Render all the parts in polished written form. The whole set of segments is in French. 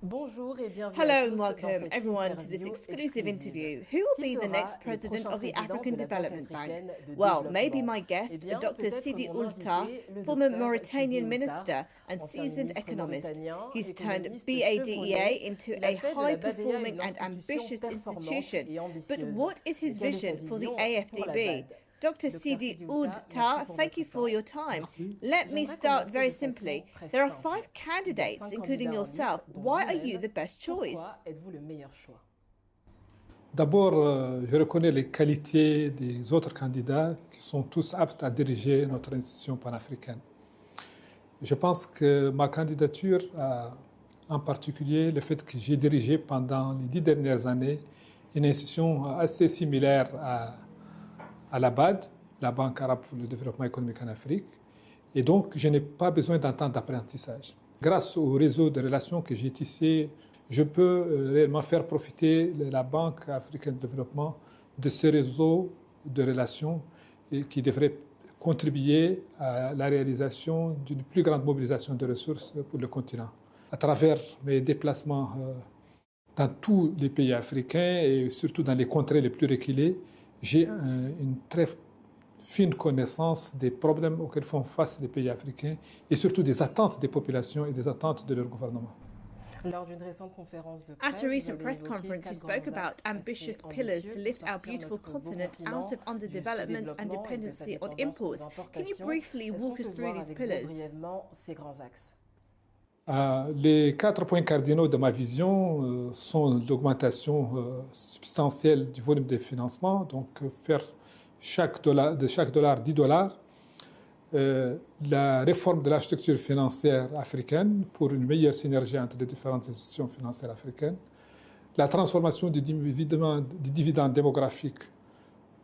Hello and welcome everyone to this exclusive interview. Who will be the next president of the African Development Bank? Well, maybe my guest, Dr. Sidi Ould Tah, former Mauritanian minister and seasoned economist. He's turned BADEA into a high-performing and ambitious institution. But what is his vision for the AfDB? Dr. Sidi Ould Tah, thank you for your time. Let me start very simply. There are 5 candidates, including yourself. Why are you the best choice? D'abord, je reconnais les qualités des autres candidats qui sont tous aptes à diriger notre institution panafricaine. Je pense que ma candidature, en particulier le fait que j'ai dirigé pendant les 10 dernières années une institution assez similaire à la BAD, la Banque arabe pour le développement économique en Afrique, et donc je n'ai pas besoin d'un temps d'apprentissage. Grâce au réseau de relations que j'ai tissé, je peux réellement faire profiter la Banque africaine de développement de ce réseau de relations qui devrait contribuer à la réalisation d'une plus grande mobilisation de ressources pour le continent. À travers mes déplacements dans tous les pays africains et surtout dans les contrées les plus reculées, j'ai une très fine connaissance des problèmes auxquels font face les pays africains et surtout des attentes des populations et des attentes de leur gouvernement. At a recent press conference, you spoke about ambitious pillars to lift our beautiful continent out of underdevelopment and dependency on imports. Can you briefly walk us through these pillars? Les 4 points cardinaux de ma vision sont l'augmentation substantielle du volume de financement, donc faire de chaque dollar 10 dollars, la réforme de l'architecture financière africaine pour une meilleure synergie entre les différentes institutions financières africaines, la transformation du dividende démographique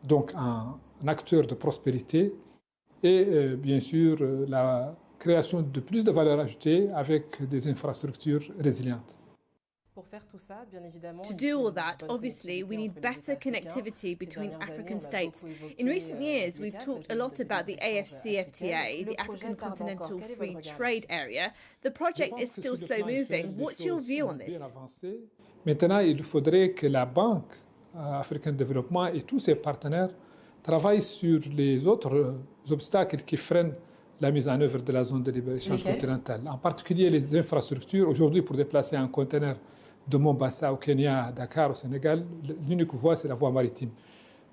donc en acteur de prospérité et bien sûr la création de plus de valeur ajoutée avec des infrastructures résilientes. To do all that, obviously, we need better connectivity between African states. In recent years, we've talked a lot about the AfCFTA, the African Continental Free Trade Area. The project is still slow moving. What's your view on this? Maintenant, il faudrait que la Banque africaine de développement et tous ses partenaires travaillent sur les autres obstacles qui freinent la mise en œuvre de la zone de libre-échange continentale, en particulier les infrastructures. Aujourd'hui, pour déplacer un conteneur de Mombasa au Kenya à Dakar au Sénégal, l'unique voie, c'est la voie maritime.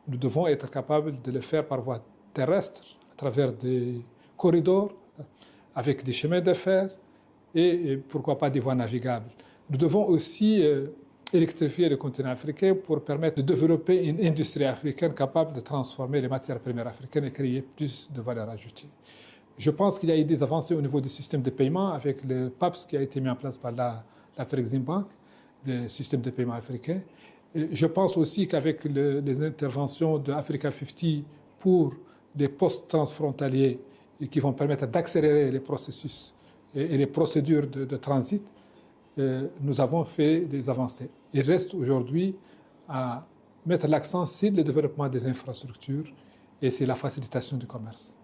Nous devons être capables de le faire par voie terrestre, à travers des corridors, avec des chemins de fer et pourquoi pas des voies navigables. Nous devons aussi électrifier le continent africain pour permettre de développer une industrie africaine capable de transformer les matières premières africaines et créer plus de valeur ajoutée. Je pense qu'il y a eu des avancées au niveau du système de paiement avec le PAPS qui a été mis en place par l'Afreximbank, le système de paiement africain. Et je pense aussi qu'avec les interventions de Africa 50 pour des postes transfrontaliers qui vont permettre d'accélérer les processus et les procédures de transit, nous avons fait des avancées. Il reste aujourd'hui à mettre l'accent sur le développement des infrastructures et c'est la facilitation du commerce.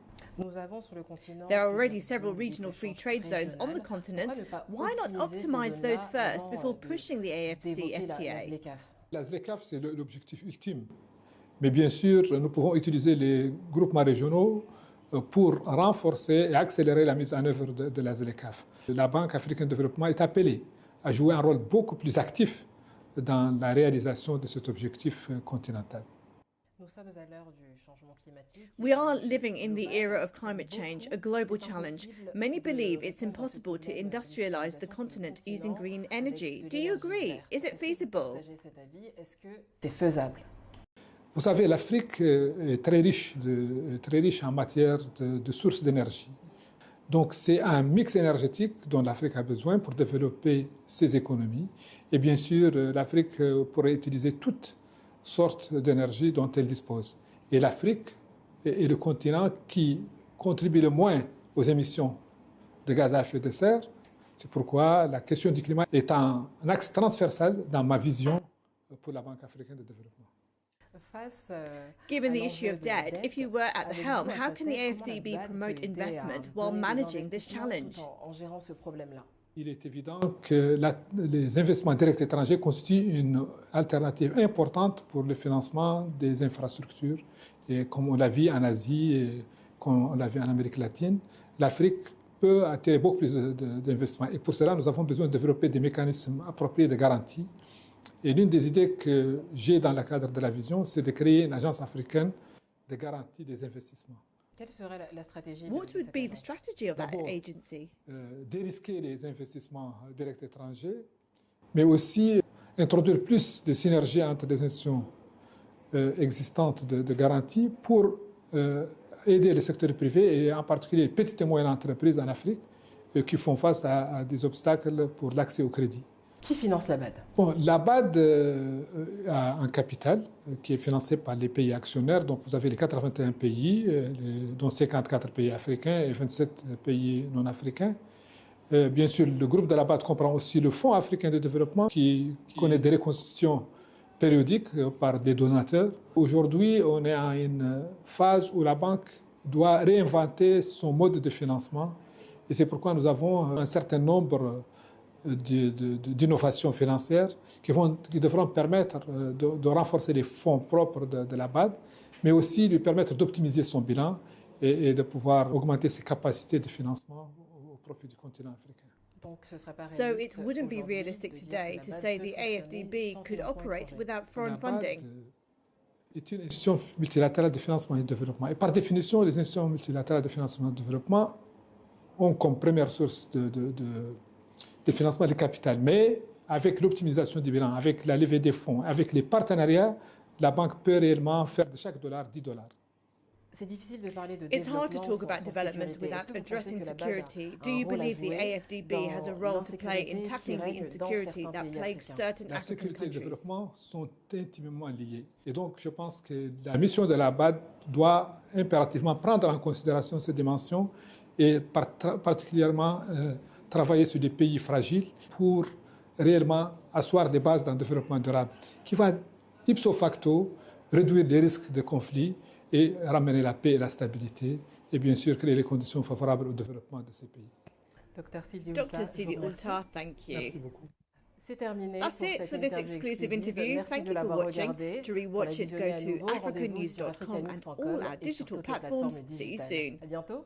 There are already several regional free trade zones on the continent. Why not optimize those first before pushing the AfCFTA? La ZLECAf, c'est l'objectif ultime. Mais bien sûr, nous pouvons utiliser les groupements régionaux pour renforcer et accélérer la mise en œuvre de la ZLECAf. La Banque africaine de développement est appelée à jouer un rôle beaucoup plus actif dans la réalisation de cet objectif continental. We are living in the era of climate change, a global challenge. Many believe it's impossible to industrialize the continent using green energy. Do you agree? Is it feasible? Vous savez, l'Afrique est très riche en matière de sources d'énergie. Donc c'est un mix énergétique dont l'Afrique a besoin pour développer ses économies. Et bien sûr, l'Afrique pourrait utiliser toutes sortes d'énergie dont elle dispose. Et l'Afrique est le continent qui contribue le moins aux émissions de gaz à effet de serre. C'est pourquoi la question du climat est un axe transversal dans ma vision pour la Banque africaine de développement. Given the issue of debt, if you were at the helm, how can the AfDB promote investment while managing this challenge? Il est évident que les investissements directs étrangers constituent une alternative importante pour le financement des infrastructures. Et comme on l'a vu en Asie et comme on l'a vu en Amérique latine, l'Afrique peut attirer beaucoup plus d'investissements. Et pour cela, nous avons besoin de développer des mécanismes appropriés de garantie. Et l'une des idées que j'ai dans le cadre de la vision, c'est de créer une agence africaine de garantie des investissements. Quelle serait la stratégie? What would be the strategy of that agency? Dérisquer les investissements directs étrangers, mais aussi introduire plus de synergies entre les institutions existantes de garantie pour aider le secteur privé et en particulier les petites et moyennes entreprises en Afrique qui font face à des obstacles pour l'accès au crédit. Qui finance la BAD? Bon, la BAD a un capital qui est financé par les pays actionnaires. Donc vous avez les 81 pays, dont 54 pays africains et 27 pays non africains. Bien sûr, le groupe de la BAD comprend aussi le Fonds africain de développement qui connaît des reconstitutions périodiques par des donateurs. Aujourd'hui, on est à une phase où la banque doit réinventer son mode de financement. Et c'est pourquoi nous avons un certain nombre d'innovations financières qui devront permettre de renforcer les fonds propres de la BAD, mais aussi lui permettre d'optimiser son bilan et de pouvoir augmenter ses capacités de financement au profit du continent africain. So it wouldn't be realistic today to say the AfDB could operate without foreign funding. Est une institution multilatérale de financement et de développement. Et par définition, les institutions multilatérales de financement et de développement ont comme première source de financement le capital. Mais avec l'optimisation du bilan, avec la levée des fonds, avec les partenariats, la banque peut réellement faire de chaque dollar 10 dollars. It's hard to talk about development without addressing security. Do you believe the AfDB has a role to play in tackling the insecurity that plagues certain La African sécurité et le countries? développement sont intimement liés. Et donc, je pense que la mission de la BAD doit impérativement prendre en considération ces dimensions et particulièrement travailler sur des pays fragiles pour réellement asseoir des bases d'un développement durable qui va ipso facto réduire les risques de conflits et ramener la paix et la stabilité et bien sûr créer les conditions favorables au développement de ces pays. Dr Sidi Ould Tah, thank you. Merci beaucoup. C'est terminé. That's it for this exclusive interview. Thank you for watching. To rewatch it, go to africanews.com and all our digital platforms. See you soon. À bientôt.